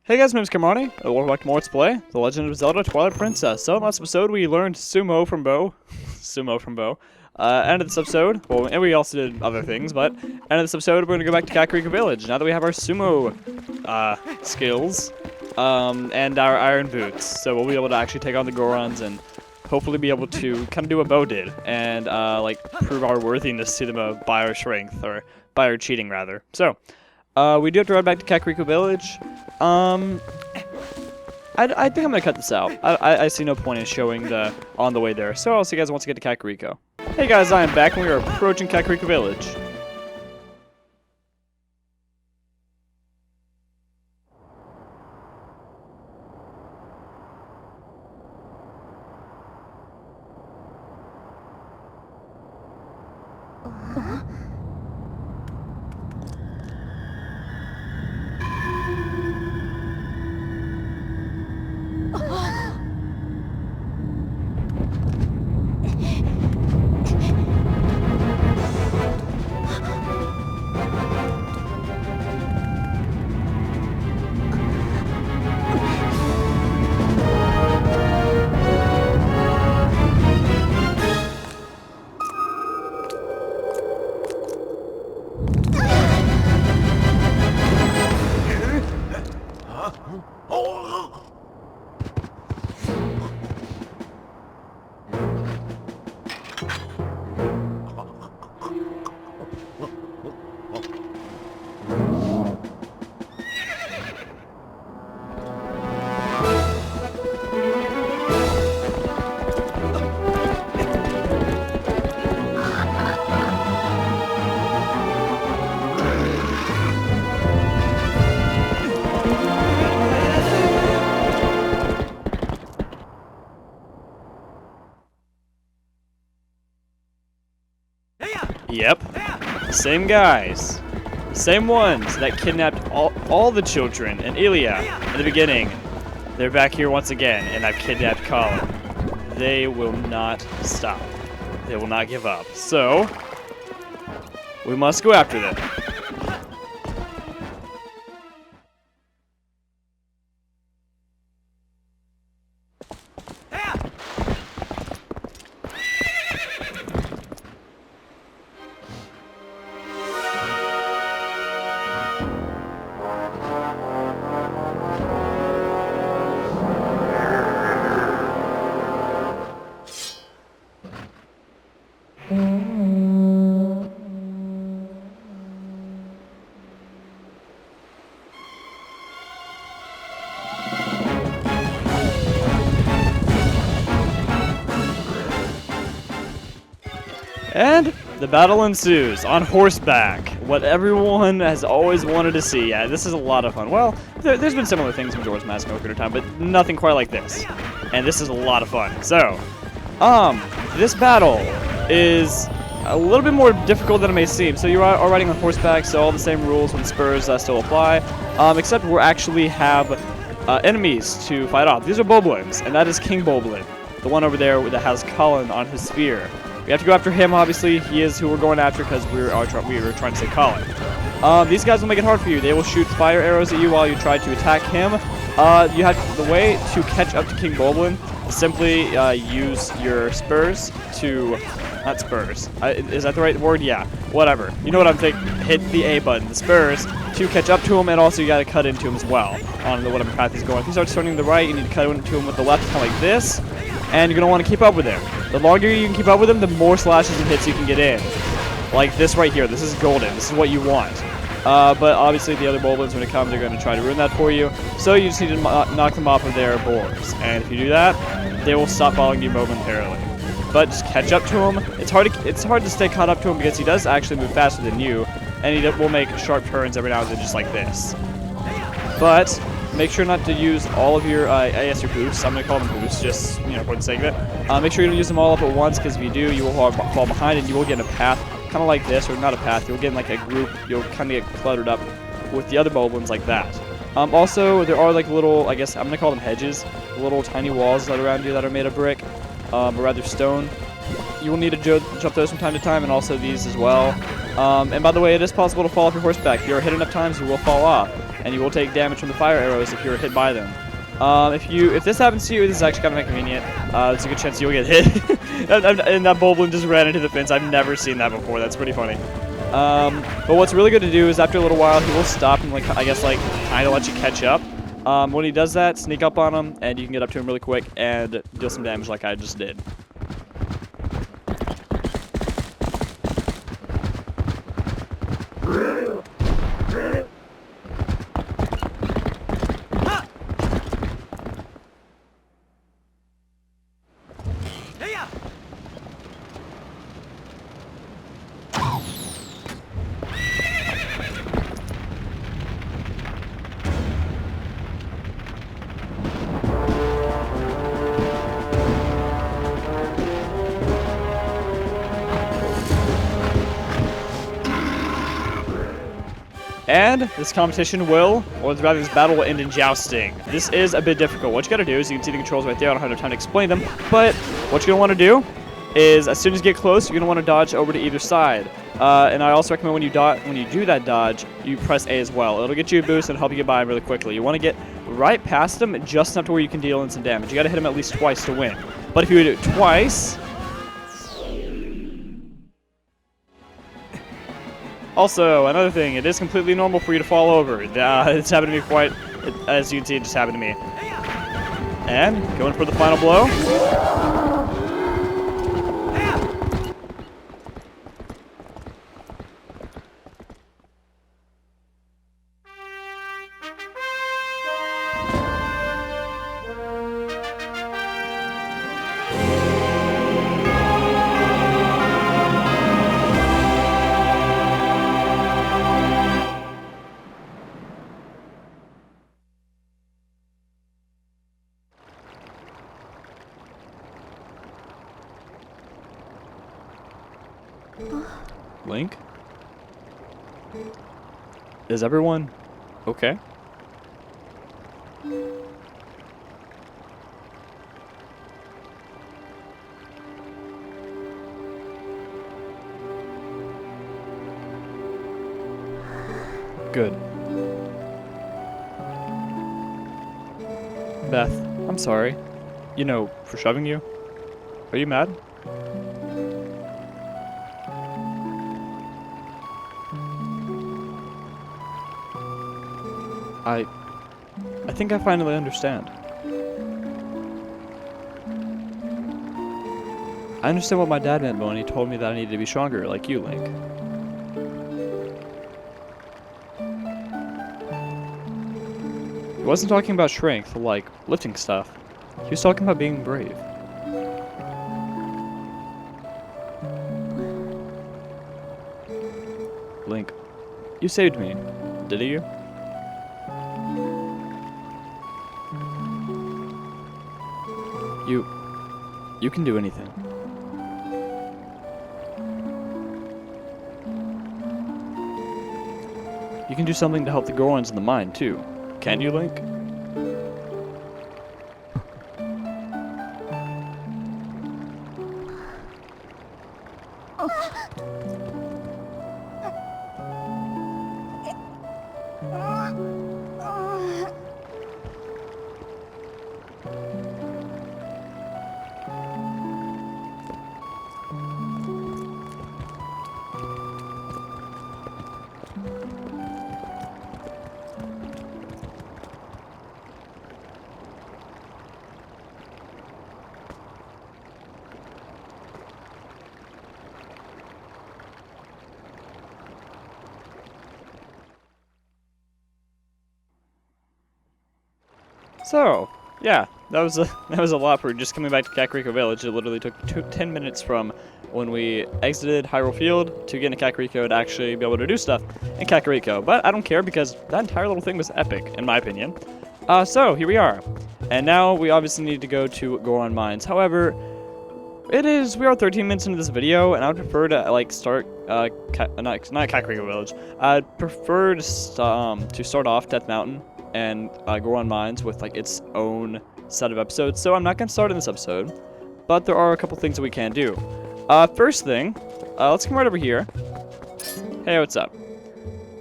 Hey guys, my name's Kamani, and welcome back to more Let's Play The Legend of Zelda Twilight Princess. So, in last episode, we learned Sumo from Bo. End of this episode, well, and we also did other things, but end of this episode, we're going to go back to Kakariko Village, now that we have our Sumo, skills, and our Iron Boots. So we'll be able to actually take on the Gorons and hopefully be able to kind of do what Bo did, and, prove our worthiness to them by our strength, or by our cheating, rather. So, we do have to run back to Kakariko Village. I think I'm gonna cut this out. I see no point in showing the on the way there. So I'll see you guys once I get to Kakariko. Hey guys, I am back and we are approaching Kakariko Village. Yep, same guys, same ones that kidnapped all the children in Ilia in the beginning. They're back here once again, and I've kidnapped Colin. They will not stop. They will not give up. So, we must go after them. And the battle ensues on horseback. What everyone has always wanted to see. Yeah, this is a lot of fun. Well, there's been similar things in Majora's Mask and Ocarina of Time, but nothing quite like this. And this is a lot of fun. So, this battle is a little bit more difficult than it may seem. So you are riding on horseback, so all the same rules with spurs still apply. Except we actually have enemies to fight off. These are Bulblins, and that is King Bulblin, the one over there that has Colin on his spear. We have to go after him, obviously. He is who we're going after because we were trying to save Colin. These guys will make it hard for you. They will shoot fire arrows at you while you try to attack him. The way to catch up to King Bulblin is simply use your spurs to... Not spurs. Is that the right word? Yeah. Whatever. You know what I'm thinking. Hit the A button, the spurs, to catch up to him, and also you gotta cut into him as well on whatever path he's going. If he starts turning to the right, you need to cut into him with the left, kind of like this. And you're going to want to keep up with him. The longer you can keep up with him, the more slashes and hits you can get in. Like this right here. This is golden. This is what you want. But obviously the other Bulblins, when it comes, they're going to try to ruin that for you. So you just need to knock them off of their boards. And if you do that, they will stop following you momentarily. But just catch up to him. It's hard to stay caught up to him because he does actually move faster than you. And he will make sharp turns every now and then just like this. But... make sure not to use all of your, your boosts. I'm going to call them boosts, just, for the sake of it. Make sure you don't use them all up at once, because if you do, you will fall behind, and you will get in a path, kind of like this, or not a path. You'll get in, like, a group. You'll kind of get cluttered up with the other Bulblins like that. Also, there are, like, little, I guess, I'm going to call them hedges, little tiny walls that are around you that are made of brick, or rather stone. You will need to jump those from time to time, and also these as well. And by the way, it is possible to fall off your horseback. If you're hit enough times, you will fall off, and you will take damage from the fire arrows if you're hit by them. If this happens to you, this is actually kind of inconvenient. There's a good chance you'll get hit. And that Bulblin just ran into the fence. I've never seen that before. That's pretty funny. But what's really good to do is after a little while, he will stop and, like, I guess, like, kind of let you catch up. When he does that, sneak up on him, and you can get up to him really quick and deal some damage like I just did. And this competition will, or rather this battle will end in jousting. This is a bit difficult. What you gotta do is, you can see the controls right there, I don't have enough time to explain them, but what you're gonna wanna do is, as soon as you get close, you're gonna wanna dodge over to either side. And I also recommend when you do that dodge, you press A as well. It'll get you a boost and help you get by really quickly. You wanna get right past them, just enough to where you can deal in some damage. You gotta hit them at least twice to win. But if you do it twice... Also, another thing, it is completely normal for you to fall over. It's happened to me quite, as you can see, it just happened to me. And, going for the final blow. Link? Is everyone okay? Good. Beth, I'm sorry. You know, for shoving you. Are you mad? I think I finally understand. I understand what my dad meant when he told me that I needed to be stronger, like you, Link. He wasn't talking about strength, like lifting stuff. He was talking about being brave. Link, you saved me, didn't you? You can do anything. You can do something to help the Gorons in the mine, too. Can't you, Link? So, yeah, that was a lot for just coming back to Kakariko Village. It literally took 10 minutes from when we exited Hyrule Field to get into Kakariko to actually be able to do stuff in Kakariko. But I don't care because that entire little thing was epic, in my opinion. So, here we are. And now we obviously need to go to Goron Mines. However, we are 13 minutes into this video, and I would prefer to, like, start, not Kakariko Village. I'd prefer to start off Death Mountain and Goron Mines with, like, its own set of episodes. So I'm not going to start in this episode, but there are a couple things that we can do. First thing, let's come right over here. Hey, what's up?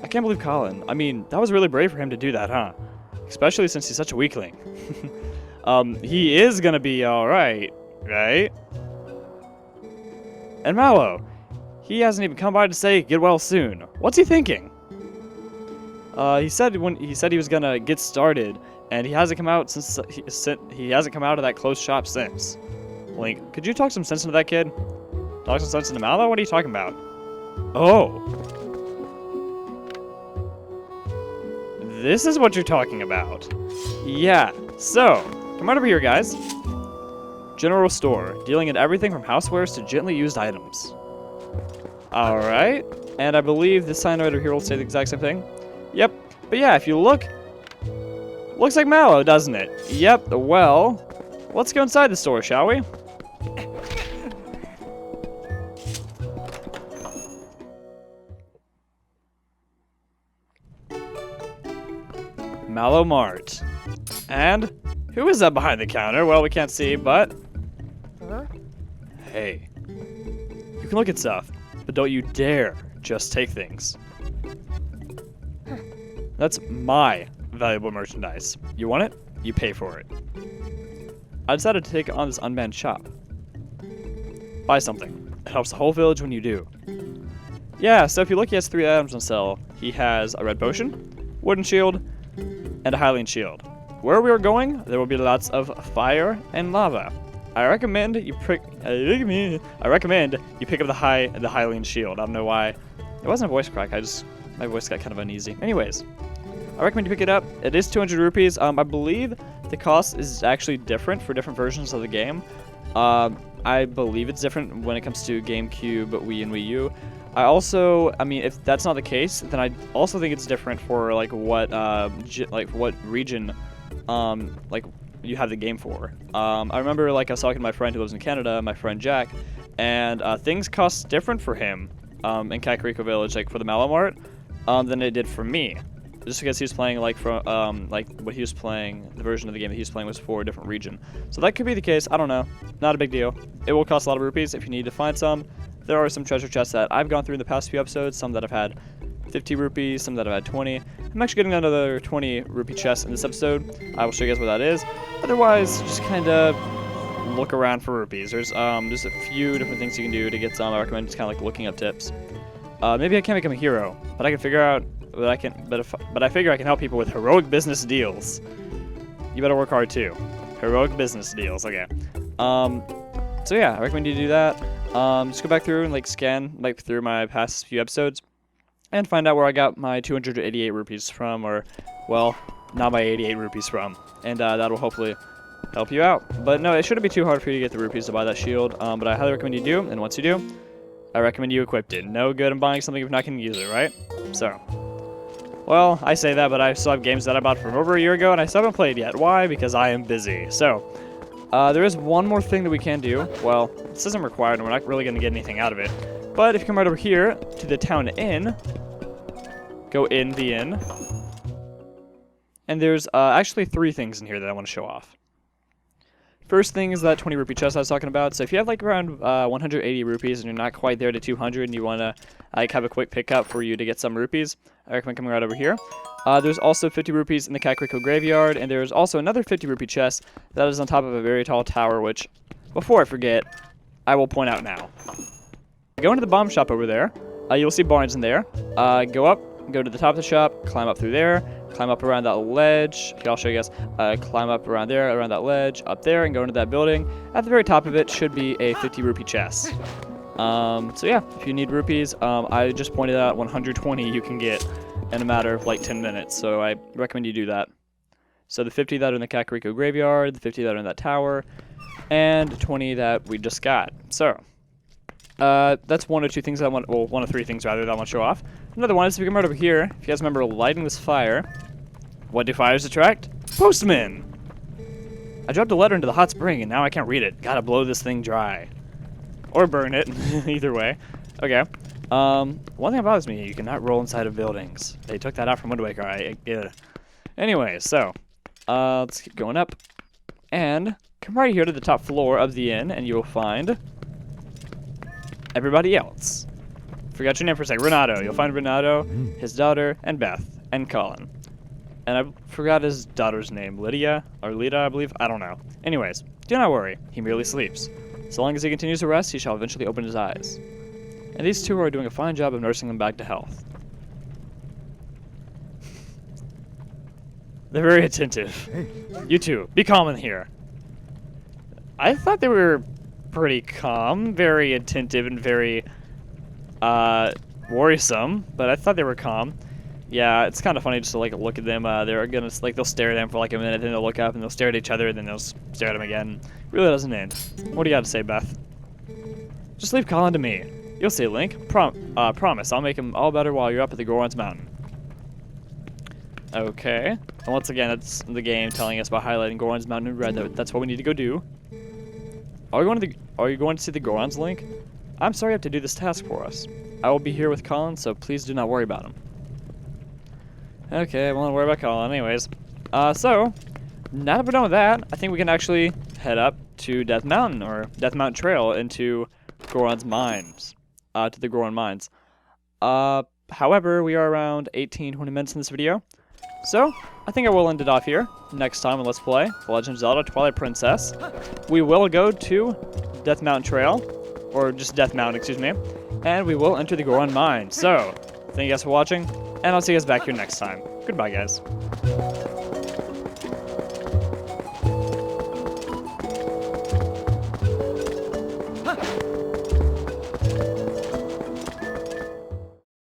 I can't believe Colin. I mean, that was really brave for him to do that, huh? Especially since he's such a weakling. He is gonna be alright, right? And Mallow, he hasn't even come by to say get well soon. What's he thinking? He said he was gonna get started, and he hasn't come out since he hasn't come out of that closed shop since. Link, could you talk some sense into that kid? Talk some sense into Mallow? What are you talking about? Oh. This is what you're talking about. Yeah, so, come on over here, guys. General store, dealing in everything from housewares to gently used items. Alright, and I believe this sign right over here will say the exact same thing. Yep, but yeah, if you look, looks like Mallow, doesn't it? Yep, well, let's go inside the store, shall we? Mallow Mart. And who is that behind the counter? Well, we can't see, but... Hey. You can look at stuff, but don't you dare just take things. That's my valuable merchandise. You want it? You pay for it. I decided to take on this unmanned shop. Buy something. It helps the whole village when you do. Yeah, so if you look, he has 3 items on sale. He has a red potion, wooden shield, and a Hylian shield. Where we are going, there will be lots of fire and lava. I recommend you pick up the Hylian shield. I don't know why. It wasn't a voice crack. My voice got kind of uneasy. Anyways, I recommend you pick it up. It is 200 rupees. I believe the cost is actually different for different versions of the game. I believe it's different when it comes to GameCube, Wii, and Wii U. I mean, if that's not the case, then I also think it's different for like what region, like you have the game for. I remember like I was talking to my friend who lives in Canada, my friend Jack, and things cost different for him in Kakariko Village, like for the Mallow Mart, than it did for me. Just because he was playing like what he was playing, the version of the game that he was playing was for a different region. So that could be the case. I don't know. Not a big deal. It will cost a lot of rupees if you need to find some. There are some treasure chests that I've gone through in the past few episodes, some that have had 50 rupees, some that have had 20. I'm actually getting another 20 rupee chest in this episode. I will show you guys what that is. Otherwise, just kind of look around for rupees. There's a few different things you can do to get some. I recommend just kind of like looking up tips. Maybe I can't become a hero, but I can figure out that I can. But I figure I can help people with heroic business deals. You better work hard too. Heroic business deals. Okay. So yeah, I recommend you do that. Just go back through and like scan like through my past few episodes and find out where I got my 288 rupees from, or well, not my 88 rupees from, and that'll hopefully help you out. But no, it shouldn't be too hard for you to get the rupees to buy that shield. But I highly recommend you do, and once you do, I recommend you equip it. No good in buying something if you're not going to use it, right? So, well, I say that, but I still have games that I bought from over a year ago, and I still haven't played yet. Why? Because I am busy. So, there is one more thing that we can do. Well, this isn't required, and we're not really going to get anything out of it. But if you come right over here to the town inn, go in the inn, and there's actually 3 things in here that I want to show off. First thing is that 20 rupee chest I was talking about. So if you have like around 180 rupees and you're not quite there to 200 and you want to like have a quick pickup for you to get some rupees, I recommend coming right over here. There's also 50 rupees in the Kakariko graveyard, and there's also another 50 rupee chest that is on top of a very tall tower, which, before I forget, I will point out now. Go into the bomb shop over there. You'll see barns in there. Go up, go to the top of the shop, climb up through there, climb up around that ledge. Here, I'll show you guys. Climb up around there, around that ledge, up there, and go into that building. At the very top of it should be a 50 rupee chest. So yeah, if you need rupees, I just pointed out 120 you can get in a matter of like 10 minutes, so I recommend you do that. So the 50 that are in the Kakariko graveyard, the 50 that are in that tower, and 20 that we just got. So, that's one or two things I want, well, one of 3 things rather that I want to show off. Another one is if you come right over here, if you guys remember lighting this fire, what do fires attract? Postmen! I dropped a letter into the hot spring and now I can't read it. Gotta blow this thing dry. Or burn it, either way. Okay. One thing that bothers me, you cannot roll inside of buildings. They took that out from Wind Waker. Anyway, so, let's keep going up. And come right here to the top floor of the inn and you will find everybody else. Forgot your name for a sec. Renato. You'll find Renato, his daughter, and Beth, and Colin. And I forgot his daughter's name. Lydia? Or Lita, I believe? I don't know. Anyways, do not worry. He merely sleeps. So long as he continues to rest, he shall eventually open his eyes. And these two are doing a fine job of nursing him back to health. They're very attentive. You two, be calm in here. I thought they were pretty calm, very attentive, and very worrisome, but I thought they were calm. Yeah, it's kind of funny just to like look at them. They're gonna like they'll stare at them for like a minute, then they'll look up and they'll stare at each other, and then they'll stare at them again. Really doesn't end. What do you got to say, Beth? Just leave Colin to me. You'll see, Link. Promise, I'll make him all better while you're up at the Goron's Mountain. Okay. And once again, that's the game telling us about highlighting Goron's Mountain in red. That's what we need to go do. Are you going to see the Gorons, Link? I'm sorry you have to do this task for us. I will be here with Colin, so please do not worry about him. Okay, I won't worry about Colin anyways. So, now that we're done with that, I think we can actually head up to Death Mountain, or Death Mountain Trail, into Goron's Mines. To the Goron Mines. However, we are around 18-20 minutes in this video. So, I think I will end it off here. Next time on Let's Play The Legend of Zelda Twilight Princess, we will go to Death Mountain Trail, or just Death Mountain, excuse me, and we will enter the Goron Mine. So, thank you guys for watching, and I'll see you guys back here next time. Goodbye, guys.